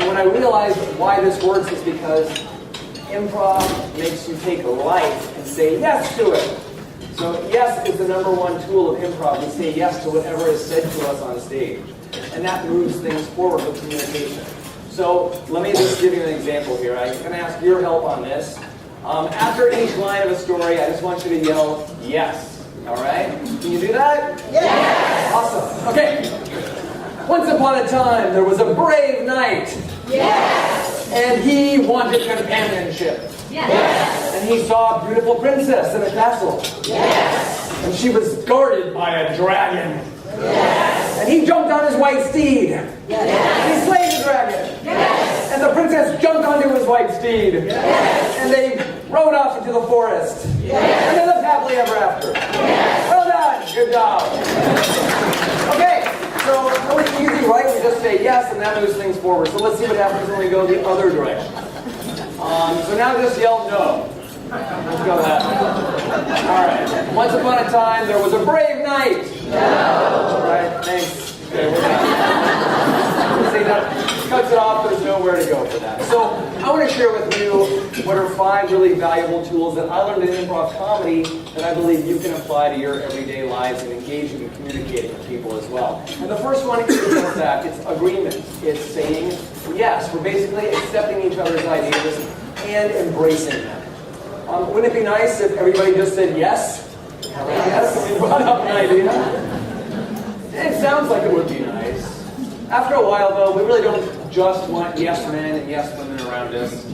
And when I realized why this works is because improv makes you take life and say yes to it. So yes is the number one tool of improv. We say yes to whatever is said to us on stage. And that moves things forward with communication. So let me just give you an example here. I'm going to ask your help on this. After each line of a story, I just want you to yell, yes. All right? Can you do that? Yes! Awesome. Okay. Once upon a time, there was a brave knight. Yes! And he wanted companionship. Yes! And he saw a beautiful princess in a castle. Yes! And she was guarded by a dragon. Yes! And he jumped on his white steed. Yes! And he slayed the dragon. Yes! And the princess jumped onto his white steed. Yes! And they rode off into the forest. Yes! And they lived happily ever after. Yes! Well done. Good job. Okay, so really easy, right? We just say yes, and that moves things forward. So let's see what happens when we go the other direction. So now just yell no. Let's go that way. All right. Once upon a time, there was a brave knight. No. All right. Thanks. Okay, we're done. See, that cuts it off. There's nowhere to go for that. So I want to share with you what are 5 really valuable tools that I learned in improv comedy that I believe you can apply to your everyday lives and engaging and communicating with people as well. And the first one is just that. It's agreement. It's saying yes. We're basically accepting each other's ideas and embracing them. Wouldn't it be nice if everybody just said yes? Yes, we brought up an idea. It sounds like it would be nice. After a while, though, we really don't just want yes men and yes women around us,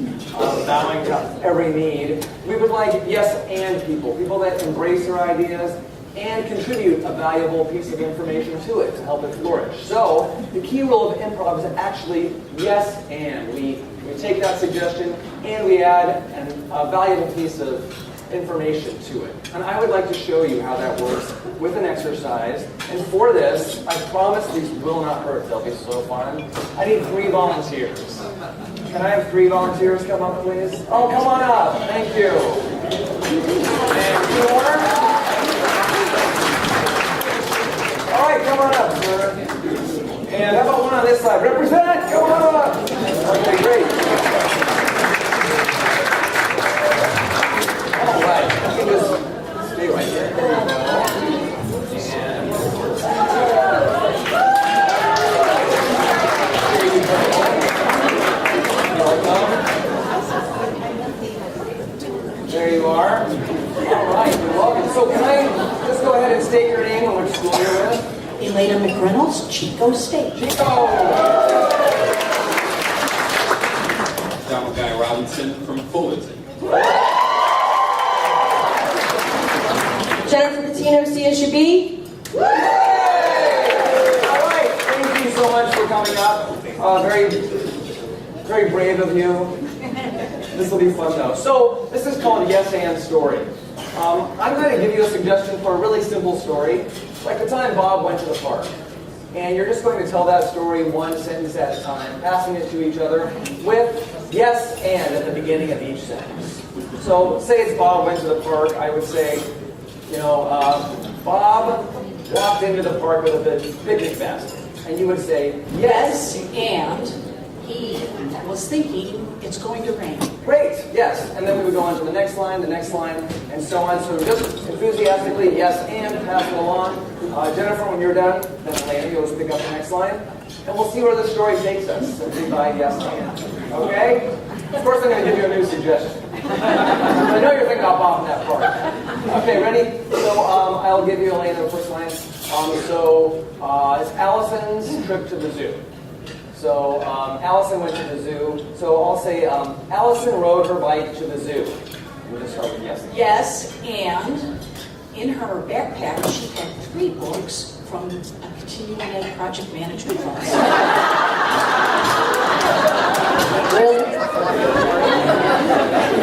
bowing to every need. We would like yes and people that embrace our ideas and contribute a valuable piece of information to it to help it flourish. So the key rule of improv is actually yes and. We take that suggestion and we add a valuable piece of information to it. And I would like to show you how that works with an exercise. And for this, I promise these will not hurt. They'll be so fun. I need 3 volunteers. Can I have 3 volunteers come up, please? Oh, come on up. Thank you. And 4. All right, come on up, sir. And how about one on this side? Represent! Come on up! Okay, great. All right, you can just stay right there. There you go. And there you are. All right, you're welcome. So can I just go ahead and state your name and which school you're with? Elena McReynolds, Chico State. Chico! Donald Guy Robinson from Fullerton. Jennifer Patino, CSUB. All right, thank you so much for coming up. Very, very brave of you. This will be fun though. So this is called Yes and Story. I'm going to give you a suggestion for a really simple story. Like the time Bob went to the park. And you're just going to tell that story one sentence at a time, passing it to each other with yes and at the beginning of each sentence. So say it's Bob went to the park, I would say, Bob walked into the park with a picnic basket. And you would say, yes. And he was thinking it's going to rain. Great, yes. And then we would go on to the next line, and so on. So just enthusiastically, yes, and pass it along. Jennifer, when you're done, then Elena, you'll just pick up the next line. And we'll see where the story takes us, simply by yes and. Okay? Of course, I'm going to give you a new suggestion. I know you're thinking about Bob in that part. Okay, ready? So I'll give you, Elena, the first line. It's Allison's trip to the zoo. So Allison went to the zoo. So I'll say Allison rode her bike to the zoo. We'll just start with yes. Yes, and in her backpack she had 3 books from a continuing ed project management class. Really?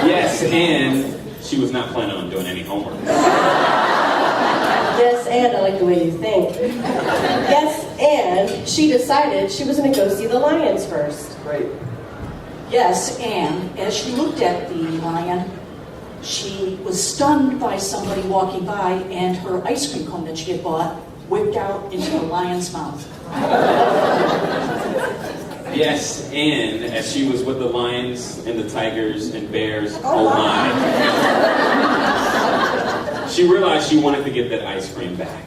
Yes, and she was not planning on doing any homework. Yes, and I like the way you think. Yes, and she decided she was going to go see the lions first. Great. Yes, and as she looked at the lion, she was stunned by somebody walking by, and her ice cream cone that she had bought whipped out into the lion's mouth. Yes, and as she was with the lions and the tigers and bears, Oh, my. she realized she wanted to get that ice cream back.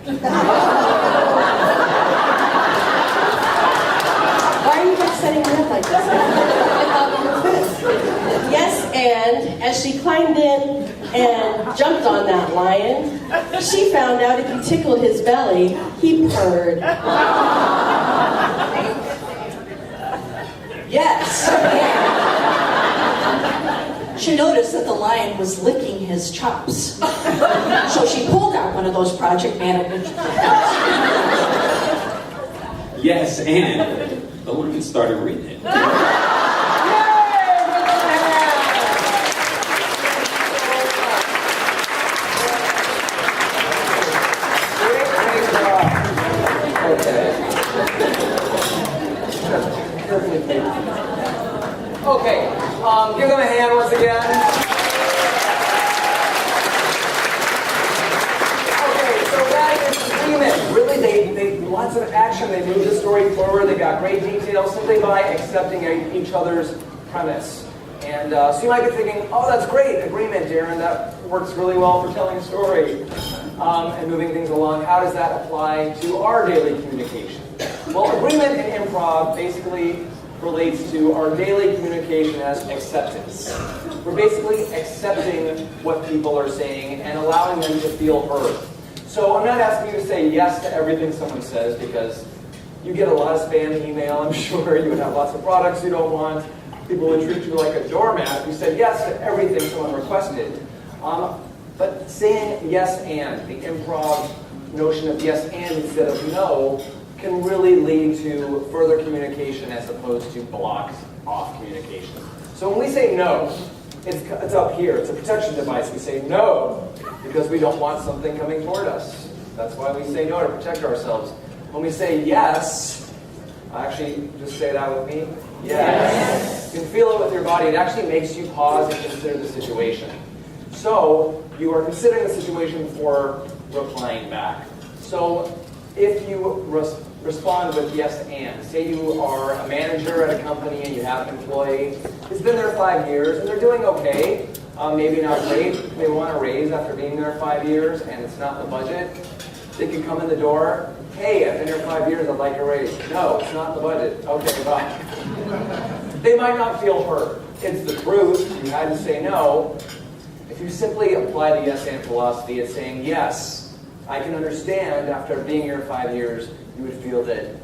Why are you guys setting me up like this? Yes, and as she climbed in and jumped on that lion, she found out if you tickled his belly, he purred. Yes. And she noticed that the lion was licking his chops. So she pulled out one of those project management. Yes, and the woman started reading it. Okay, give them a hand once again. Okay, so that is agreement. Really, they lots of action. They moved the story forward. They got great details simply by accepting each other's premise. And so you might be thinking, oh, that's great, agreement, Darren. That works really well for telling a story and moving things along. How does that apply to our daily communication? Well, agreement in improv basically relates to our daily communication as acceptance. We're basically accepting what people are saying and allowing them to feel heard. So I'm not asking you to say yes to everything someone says, because you get a lot of spam email, I'm sure. You would have lots of products you don't want. People would treat you like a doormat if you said yes to everything someone requested. But saying yes and, the improv notion of yes and instead of no, can really lead to further communication as opposed to blocked off communication. So when we say no, it's up here. It's a protection device. We say no because we don't want something coming toward us. That's why we say no, to protect ourselves. When we say yes, actually, just say that with me. Yes. You can feel it with your body. It actually makes you pause and consider the situation. So you are considering the situation before replying back. So if you respond with yes and, say you are a manager at a company and you have an employee who's been there 5 years and they're doing okay, maybe not great, they want a raise after being there 5 years and it's not in the budget, they can come in the door, hey, I've been here 5 years, I'd like a raise. No, it's not in the budget. Okay, bye. They might not feel heard. It's the truth. You had to say no. If you simply apply the yes and philosophy, it's saying yes, I can understand after being here 5 years, you would feel that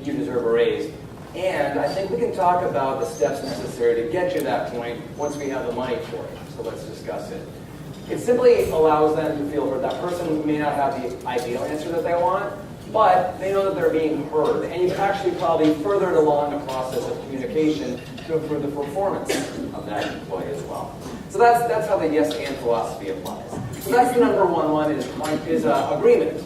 you deserve a raise. And I think we can talk about the steps necessary to get you to that point once we have the money for it. So let's discuss it. It simply allows them to feel heard. That person may not have the ideal answer that they want, but they know that they're being heard. And you've actually probably furthered along the process of communication to improve the performance of that employee as well. So that's how the yes and philosophy applies. So that's the number one is agreement.